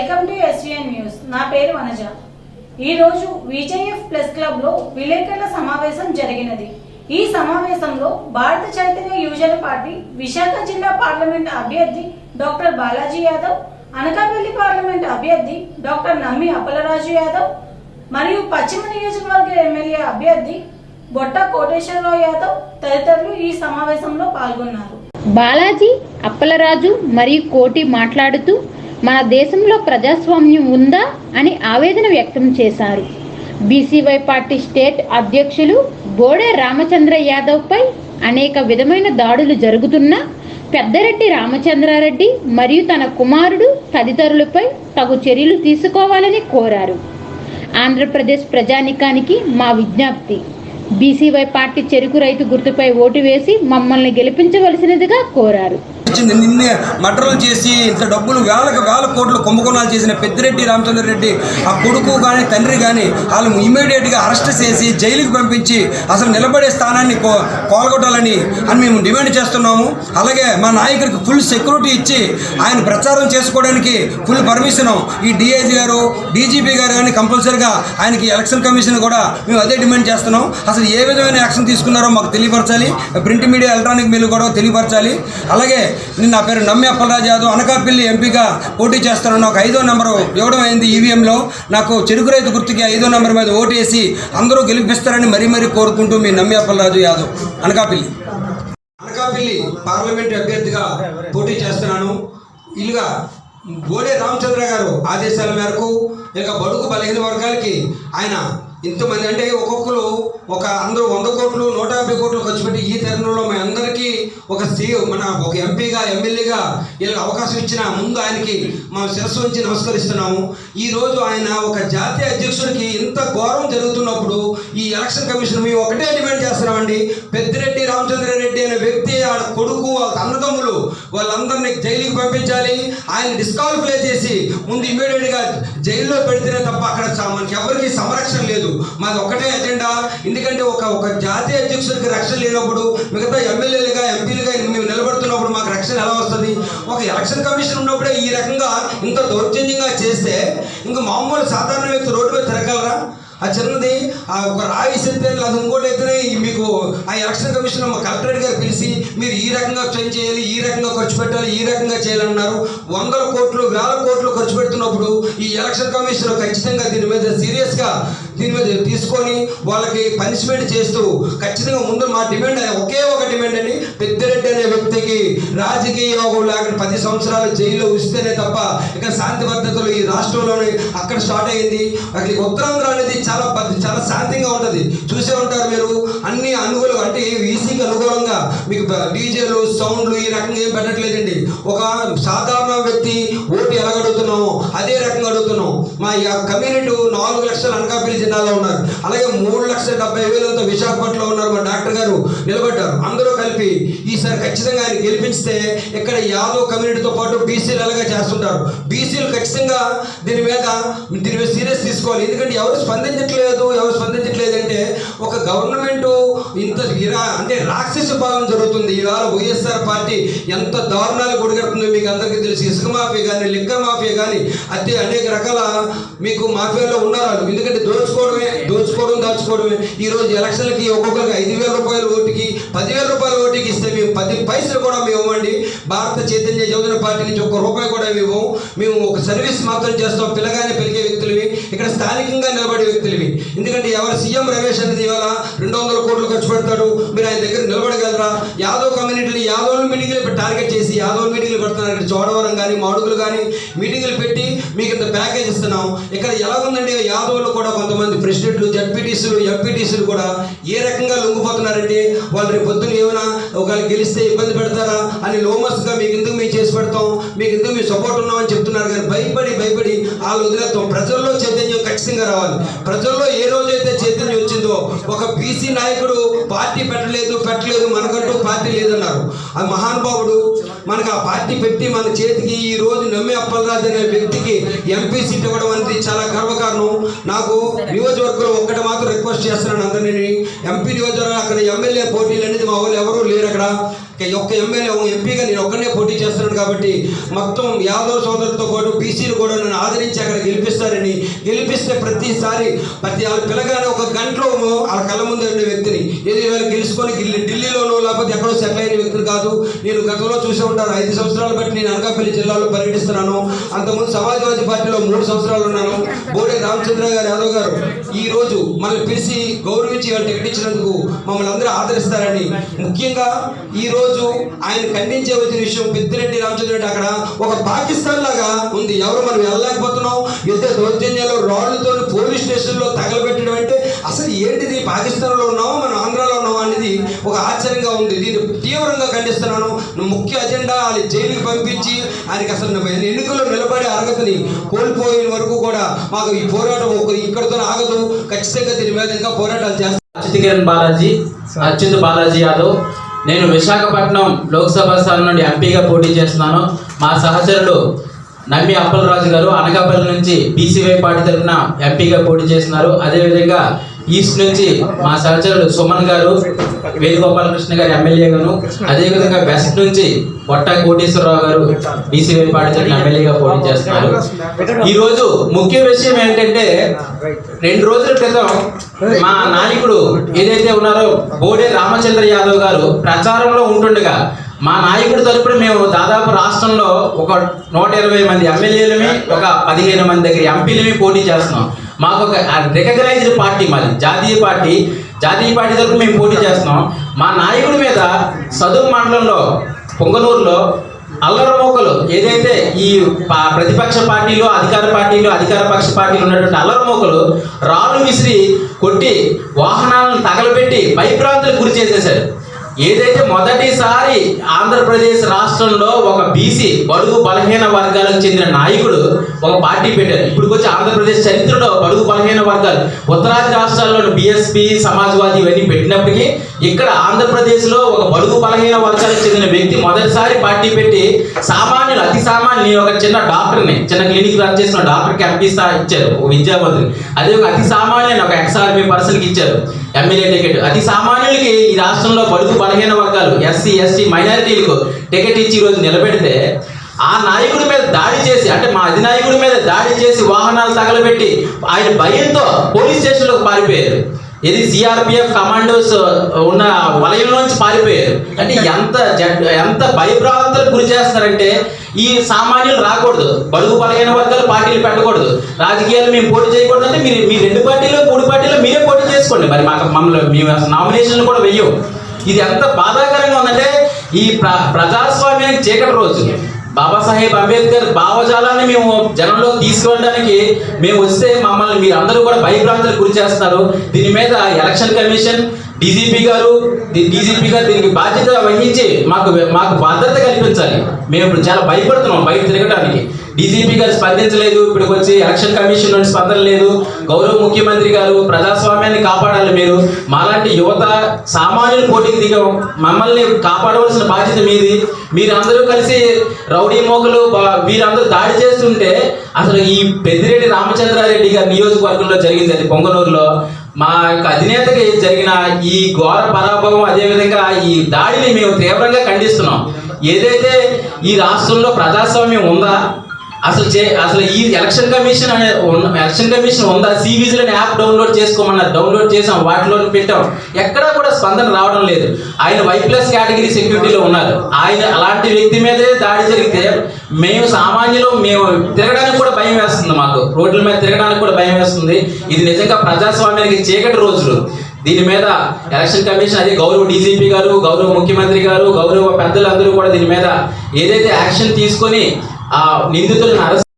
Welcome to SVN news. నా పేరు వనజ. ఈ రోజు విజేఎఫ్ ప్లస్ క్లబ్ లో విలేకరుల సమావేశం జరిగినది. ఈ సమావేశంలో భారత చైతన్య యువజన పార్టీ విశాఖ జిల్లా పార్లమెంట్ అభ్యర్థి డాక్టర్ బాలాజీ యాదవ్, అనకాపల్లి పార్లమెంట్ అభ్యర్థి డాక్టర్ నమ్మి అప్పలరాజు యాదవ్ మరియు పశ్చిమ నియోజకవర్గ ఎమ్మెల్యే అభ్యర్థి బొట్ట కోటేశ్వరరావు యాదవ్ తదితరులు ఈ సమావేశంలో పాల్గొన్నారు. బాలాజీ, అప్పలరాజు మరియు కోటి మాట్లాడుతూ మన దేశంలో ప్రజాస్వామ్యం ఉందా అని ఆవేదన వ్యక్తం చేశారు. బీసీవై పార్టీ స్టేట్ అధ్యక్షులు బోడే రామచంద్ర యాదవ్ పై అనేక విధమైన దాడులు జరుగుతున్నా పెద్దరెడ్డి రామచంద్రారెడ్డి మరియు తన కుమారుడు తదితరులపై తగు చర్యలు తీసుకోవాలని కోరారు. ఆంధ్రప్రదేశ్ ప్రజానికానికి మా విజ్ఞప్తి, బీసీవై పార్టీ చెరుకు రైతు గుర్తుపై ఓటు వేసి మమ్మల్ని గెలిపించవలసినదిగా కోరారు. నిన్నే మర్డర్లు చేసి ఇంత డబ్బులు వేల కోట్లు కుంభకోణాలు చేసిన పెద్దిరెడ్డి రామచంద్రారెడ్డి ఆ కొడుకు కానీ తండ్రి కానీ వాళ్ళు ఇమీడియట్గా అరెస్ట్ చేసి జైలుకి పంపించి అసలు నిలబడే స్థానాన్ని కోలగొట్టాలని మేము డిమాండ్ చేస్తున్నాము. అలాగే మా నాయకుడికి ఫుల్ సెక్యూరిటీ ఇచ్చి ఆయన ప్రచారం చేసుకోవడానికి ఫుల్ పర్మిషన్ ఈ డిఐజీ గారు, డీజీపీ గారు కానీ కంపల్సరీగా ఆయనకి ఎలక్షన్ కమిషన్ కూడా మేము అదే డిమాండ్ చేస్తున్నాం. అసలు ఏ విధమైన యాక్షన్ తీసుకున్నారో మాకు తెలియపరచాలి. ప్రింట్ మీడియా, ఎలక్ట్రానిక్ మీడియా కూడా తెలియపరచాలి. అలాగే నా పేరు నమ్మి అప్పలరాజు యాదవ్, అనకాపల్లి ఎంపీగా పోటీ చేస్తాను. నాకు 5వ నెంబరు ఇవ్వడం అయింది. ఈవీఎంలో నాకు చెరుకు రైతు గుర్తుకి 5వ నెంబర్ మీద ఓటు వేసి అందరూ గెలిపిస్తారని మరీ కోరుకుంటూ మీ నమ్మి అప్పలరాజు యాదవ్, అనకాపల్లి పార్లమెంట్ అభ్యర్థిగా పోటీ చేస్తున్నాను. ఇలాగా బోడే రామచంద్ర గారు ఆదేశాల మేరకు ఇక బడుగు బలహీన వర్గాలకి ఆయన ఇంతమంది అంటే ఒక్కొక్కరు అందరూ 100 కోట్లు 150 కోట్లు ఖర్చు పెట్టి ఈ తరుణంలో మీ అందరికీ ఒక ఎంపీగా ఎమ్మెల్యేగా వీళ్ళకి అవకాశం ఇచ్చిన ముందు ఆయనకి మా శిరస్సు నుంచి నమస్కరిస్తున్నాము. ఈరోజు ఆయన ఒక జాతీయ అధ్యక్షుడికి ఇంత ఘోరం జరుగుతున్నప్పుడు ఈ ఎలక్షన్ కమిషన్ మేము ఒకటే డిమాండ్ చేస్తున్నామండి. పెద్దిరెడ్డి రామచంద్రారెడ్డి అనే వ్యక్తి, ఆడ కొడుకు, వాళ్ళ అన్నదమ్ములు వాళ్ళందరినీ జైలుకి పంపించాలి. ఆయన డిస్క్వాలిఫై చేసి ముందు ఇమీడియట్గా జైల్లో పెడితేనే తప్ప అక్కడ మనకి ఎవరికి సంరక్షణ లేదు. మాది ఒకటే ఎజెండా. ఎందుకంటే ఒక జాతీయ అధ్యక్షుడికి రక్షణ లేనప్పుడు మిగతా ఎమ్మెల్యేలుగా ఎంపీలుగా మేము నిలబడుతున్నప్పుడు మాకు రక్షణ ఎలా వస్తుంది? ఒక ఎలక్షన్ కమిషన్ ఉన్నప్పుడే ఈ రకంగా ఇంత దౌర్జన్యంగా చేస్తే ఇంకా మామూలు సాధారణ వ్యక్తి రోడ్డు మీద తిరగలరా? ఆ చిన్నది ఒక రాయి ఇస్తే అది ఇంకోటి అయితేనే మీకు ఆ ఎలక్షన్ కమిషన్ కలెక్టరేట్ గారు పిలిచి మీరు ఈ రకంగా చేంజ్ చేయాలి, ఈ రకంగా ఖర్చు పెట్టాలి, ఈ రకంగా చేయాలన్నారు. 100 కోట్లు 1000 కోట్లు ఖర్చు పెడుతున్నప్పుడు ఈ ఎలక్షన్ కమిషన్ ఖచ్చితంగా దీని మీద సీరియస్గా తీసుకొని వాళ్ళకి పనిష్మెంట్ చేస్తూ ఖచ్చితంగా ముందు మా డిమాండ్ ఒకే ఒక డిమాండ్ అండి. పెద్దిరెడ్డి అనే వ్యక్తికి రాజకీయ యోగం లేకుండా 10 సంవత్సరాలు జైల్లో ఉంచితేనే తప్ప ఇక శాంతి భద్రతలు ఈ రాష్ట్రంలోనే అక్కడ స్టార్ట్ అయ్యింది. అక్కడ ఉత్తరాంధ్ర అనేది చాలా శాంతిగా ఉంటుంది. చూసే ఉంటారు మీరు. అన్ని అనుకూలంగా అంటే వీసీకి అనుకూలంగా మీకు డీజేలు సౌండ్లు ఈ రకంగా ఏం పెట్టట్లేదండి. ఒక సాధారణ వ్యక్తి ఓటు ఎలా అడుగుతున్నాము అదే రకంగా అడుగుతున్నాం. మా కమ్యూనిటీ 4 లక్షల అనకాపల్లి జిల్లాలో ఉన్నారు. అలాగే 3,70,000 విశాఖపట్నంలో ఉన్నారు. మా డాక్టర్ గారు నిలబడ్డారు. అందరూ కలిపి ఈసారి ఖచ్చితంగా ఆయన గెలిపిస్తే ఇక్కడ యాదవ్ కమ్యూనిటీతో పాటు బీసీలు అలాగే చేస్తుంటారు. బీసీలు ఖచ్చితంగా దీని మీద సీరియస్ తీసుకోవాలి. ఎందుకంటే ఎవరు స్పందించట్లేదంటే ఒక గవర్నమెంట్ ఇంత అంటే రాక్షస పాలన జరుగుతుంది. ఇవాళ వైఎస్ఆర్ పార్టీ ఎంత దారుణాలు కొడిగడుతుందో మీకు అందరికీ తెలుసు. ఇసుక మాఫియా కానీ, లిక్కర్ మాఫియా కానీ, అదే అనేక రకాల మీకు మాఫియాలో ఉన్నారు. ఎందుకంటే దాచుకోవడమే. ఈరోజు ఎలక్షన్లకి ఒక్కొక్కరికి 5,000 రూపాయల ఓటుకి 10,000 రూపాయల ఓటుకి ఇస్తే మేము 10 పైసలు కూడా మేము ఇవ్వండి. భారత చైతన్య యువజన పార్టీ నుంచి ₹1 కూడా ఇవ్వము. మేము ఒక సర్వీస్ మాత్రం చేస్తాం. పిల్లగానే పెరిగే వ్యక్తులవి, ఇక్కడ స్థానికంగా నిలబడే వ్యక్తులవి. ఎందుకంటే ఎవరు సీఎం రమేష్ అనేది ఇవాళ 200 కోట్లు ఖర్చు పెడతాడు. మీరు ఆయన దగ్గర నిలబడగలరా? యాదవ్ కమ్యూనిటీని యాదవ్ మీటింగ్లు టార్గెట్ చేసి యాదవ్ మీటింగ్లు పెడుతున్నారు. ఇక్కడ చోడవరం కానీ, మాడుగులు కానీ మీటింగ్లు పెట్టి మీకు ఇంత ప్యాకేజ్ ఇస్తున్నాం. ఇక్కడ ఎలా ఉందంటే యాదవ్లు కూడా కొంతమంది ప్రెసిడెంట్లు, జడ్పీటీసీలు, ఎంపీటీసీలు కూడా ఏ రకంగా లొంగిపోతున్నారంటే వాళ్ళు రేపు పొద్దున ఏమైనా ఒకవేళ గెలిస్తే ఇబ్బంది పెడతారా అని లోమస్గా మీకు ఎందుకు మేము చేసి పెడతాం, మీకు ఎందుకు మేము సపోర్ట్ ఉన్నామని చెప్తున్నారు. కానీ భయపడి వాళ్ళు వదిలేస్తాం. ప్రజల్లో చైతన్యం ఖచ్చితంగా రావాలి. ప్రజల్లో ఏ రోజైతే చైతన్యం వచ్చిందో ఒక బీసీ నాయకుడు పార్టీ పెట్టలేదు మనకంటూ పార్టీ లేదన్నారు. ఆ మహానుభావుడు మనకు ఆ పార్టీ పెట్టి మన చేతికి ఈ రోజు నమ్మి అప్పలరాజు అనే వ్యక్తికి ఎంపీ సీట్ ఇవ్వడం అనేది చాలా గర్వకారణం. నాకు నియోజకవర్గంలో ఒక్కటి మాత్రం రిక్వెస్ట్ చేస్తున్నాను అందరినీ. ఎంపీ నియోజకవర్గం అక్కడ ఎమ్మెల్యే పోటీలు అనేది మా వాళ్ళు ఎవరూ లేరు. అక్కడ ఒక్క ఎమ్మెల్యే ఎంపీగా నేను ఒక్కనే పోటీ చేస్తున్నాను కాబట్టి మొత్తం యాదవ్ సోదరులతో పాటు బీసీలు కూడా నన్ను ఆదరించి అక్కడ గెలిపిస్తారని, గెలిపిస్తే ప్రతిసారి ప్రతి వాళ్ళ పిల్లగానే ఒక గంటలో వాళ్ళ కళ్ళ ముందు ఉండే వ్యక్తిని ఏది వాళ్ళు గెలుచుకొని ఢిల్లీలోనో లేకపోతే ఎక్కడో సెటిల్ అయిన వ్యక్తిని కాదు. నేను గతంలో చూసే ఉంటాను, 5 సంవత్సరాలు బట్టి నేను అనకాపల్లి జిల్లాలో పర్యటిస్తున్నాను. అంతకుముందు సమాజ్వాదీ పార్టీలో 3 సంవత్సరాలు ఉన్నాను. బోడే రామచంద్ర గారు యాదవ్ గారు ఈ రోజు మనల్ని పిలిచి గౌరవించి వాళ్ళు టికెట్ ఇచ్చినందుకు మమ్మల్ని అందరూ ఆదరిస్తారని, ముఖ్యంగా ఈ రోజు ఆయన ఖండించే వచ్చిన విషయం పెద్దిరెడ్డి రామచంద్ర రెడ్డి అక్కడ ఒక పాకిస్తాన్ లాగా ఉంది. ఎవరు మనం వెళ్ళలేకపోతున్నాం, యుద్ధ దౌర్జన్యాలు రాళ్లతో పోలీస్ స్టేషన్లో తగలబెట్టడం అంటే అసలు ఏంటిది, పాకిస్తాన్లో ఉన్నామో మనం ఆంధ్రాలో ఉన్నామో అనేది ఒక ఆశ్చర్యంగా ఉంది. దీన్ని తీవ్రంగా ఖండిస్తున్నాను. ముఖ్య అజెండా వాళ్ళు జైలుకి పంపించి ఆయనకి అసలు ఎన్నికల్లో నిలబడే అర్హతని కోల్పోయిన వరకు కూడా మాకు ఈ పోరాటం ఇక్కడితో ఆగదు. ఖచ్చితంగా దీని మీద ఇంకా పోరాటాలు చేస్తాం. అచ్యుత్ బాలాజీ యాదవ్. నేను విశాఖపట్నం లోక్సభ స్థానం నుండి ఎంపీగా పోటీ చేస్తున్నాను. మా సహచరుడు నమ్మి అప్పలరాజు గారు అనకాపల్లి నుంచి బీసీవై పార్టీ తరఫున ఎంపీగా పోటీ చేస్తున్నారు. అదేవిధంగా ఈస్ట్ నుంచి మా సహచరుడు సుమన్ గారు, వేణుగోపాలకృష్ణ గారు ఎమ్మెల్యే గాను, అదేవిధంగా వెస్ట్ నుంచి పొట్టా కోటేశ్వరరావు గారు బీసీవై పార్టీ తరఫున ఎమ్మెల్యేగా పోటీ చేస్తున్నారు. ఈరోజు ముఖ్య విషయం ఏంటంటే 2 రోజుల క్రితం మా నాయకుడు ఏదైతే ఉన్నారో బోడే రామచంద్ర యాదవ్ గారు ప్రచారంలో ఉంటుండగా మా నాయకుడి తరపున మేము దాదాపు రాష్ట్రంలో ఒక 120 మంది ఎమ్మెల్యేలమి, ఒక 15 మంది దగ్గర ఎంపీలమి పోటీ చేస్తున్నాం. మాకు ఒక రికగ్నైజ్డ్ పార్టీ, మాది జాతీయ పార్టీ తరపున మేము పోటీ చేస్తున్నాం. మా నాయకుడి మీద సదురు మండలంలో పొంగనూరులో అల్లరమోకలు ఏదైతే ఈ ప్రతిపక్ష పార్టీలు అధికార పక్ష పార్టీలు ఉన్నటువంటి అల్లరమోకలు రాళ్ళు విసిరి కొట్టి వాహనాలను తగలబెట్టి భయభ్రాంతులకు గురి చేసేశారు. ఏదైతే మొదటిసారి ఆంధ్రప్రదేశ్ రాష్ట్రంలో ఒక బీసీ బడుగు బలహీన వర్గాలకు చెందిన నాయకుడు ఒక పార్టీ పెట్టారు. ఇప్పుడు వచ్చి ఆంధ్రప్రదేశ్ చరిత్రలో బడుగు బలహీన వర్గాలు ఉత్తరాది రాష్ట్రాల్లోని బీఎస్పీ సమాజ్వాదీ ఇవన్నీ పెట్టినప్పటికీ ఇక్కడ ఆంధ్రప్రదేశ్లో ఒక బడుగు బలహీన వర్గాలకు చెందిన వ్యక్తి మొదటిసారి పార్టీ పెట్టి సామాన్యులు, అతి సామాన్యులు, ఒక చిన్న డాక్టర్ని, చిన్న క్లినిక్ రన్ చేసిన డాక్టర్కి ఎంపీ ఇచ్చారు, ఒక విద్యావంతుని. అదే ఒక అతి సామాన్యుని ఒక ఎక్స్ఆర్మీ పర్సన్కి ఇచ్చారు ఎమ్మెల్యే టికెట్. అతి సామాన్యులకి ఈ రాష్ట్రంలో బడుగు బలహీన వర్గాలు ఎస్సీ ఎస్టీ మైనారిటీలకు టికెట్ ఇచ్చి ఈరోజు నిలబెడితే ఆ నాయకుడి మీద దాడి చేసి, అంటే మా అధినాయకుడి మీద దాడి చేసి వాహనాలు తగలబెట్టి ఆయన భయంతో పోలీస్ స్టేషన్లోకి పారిపోయారు. ఇది సిఆర్పిఎఫ్ కమాండోస్ ఉన్న వలయంలోంచి పారిపోయారు. అంటే ఎంత భయభ్రాంతులకు గురి చేస్తున్నారంటే ఈ సామాన్యులు రాకూడదు, బడుగు బలహీన వర్గాలు పార్టీలు పెట్టకూడదు, రాజకీయాలు మేము పోటీ చేయకూడదు అంటే మీ 2 పార్టీలు 3 పార్టీలు మీరే పోటీ చేసుకోండి. మరి మమ్మల్ని నామినేషన్లు కూడా వెయ్యం. ఇది ఎంత బాధాకరంగా ఉందంటే ఈ ప్రజాస్వామ్యానికి చీకటి రోజు. బాబాసాహెబ్ అంబేద్కర్ భావజాలాన్ని మేము జనంలోకి తీసుకెళ్ళడానికి మేము వస్తే మమ్మల్ని మీరు అందరూ కూడా భయభ్రాంతులకు గురి చేస్తున్నారు. దీని మీద ఎలక్షన్ కమిషన్, డీజీపీ గారు దీనికి బాధ్యత వహించి మాకు భద్రత కల్పించాలి. మేము ఇప్పుడు చాలా భయపడుతున్నాం బయట తిరగడానికి. డీజీపీ గారు స్పందించలేదు, ఇప్పటికి వచ్చి ఎలక్షన్ కమిషన్ నుండి స్పందన లేదు. గౌరవ ముఖ్యమంత్రి గారు ప్రజాస్వామ్యాన్ని కాపాడాలి. మాలాంటి యువత సామాన్యులు పోటీకి దిగం, మమ్మల్ని కాపాడవలసిన బాధ్యత మీది. మీరందరూ కలిసి రౌడీ మోకలు వీరందరూ దాడి చేస్తుంటే అసలు ఈ పెద్దిరెడ్డి రామచంద్రారెడ్డి గారి నియోజకవర్గంలో జరిగింది, అది పొంగనూరులో. మా యొక్క అధినేతకి జరిగిన ఈ ఘోర పరాభవం, అదేవిధంగా ఈ దాడిని మేము తీవ్రంగా ఖండిస్తున్నాం. ఏదైతే ఈ రాష్ట్రంలో ప్రజాస్వామ్యం ఉందా, అసలు ఈ ఎలక్షన్ కమిషన్ ఉందా? సివిజిల్ అనే యాప్ డౌన్లోడ్ చేసుకోమన్నారు, డౌన్లోడ్ చేసాం, వాటిలో పెట్టాం, ఎక్కడా కూడా స్పందన రావడం లేదు. ఆయన Y+ కేటగిరీ సెక్యూరిటీలో ఉన్నారు. ఆయన అలాంటి వ్యక్తి మీదే దాడి జరిగితే మేము సామాన్యులు మేము తిరగడానికి కూడా భయం వేస్తుంది, మాకు రోడ్ల మీద తిరగడానికి కూడా భయం వేస్తుంది. ఇది నిజంగా ప్రజాస్వామ్యానికి చీకటి రోజులు. దీని మీద ఎలక్షన్ కమిషన్, అదే గౌరవ డీజీపీ గారు, గౌరవ ముఖ్యమంత్రి గారు, గౌరవ పెద్దలందరూ కూడా దీని మీద ఏదైతే యాక్షన్ తీసుకొని ఆ నిందితులను అరెస్ట్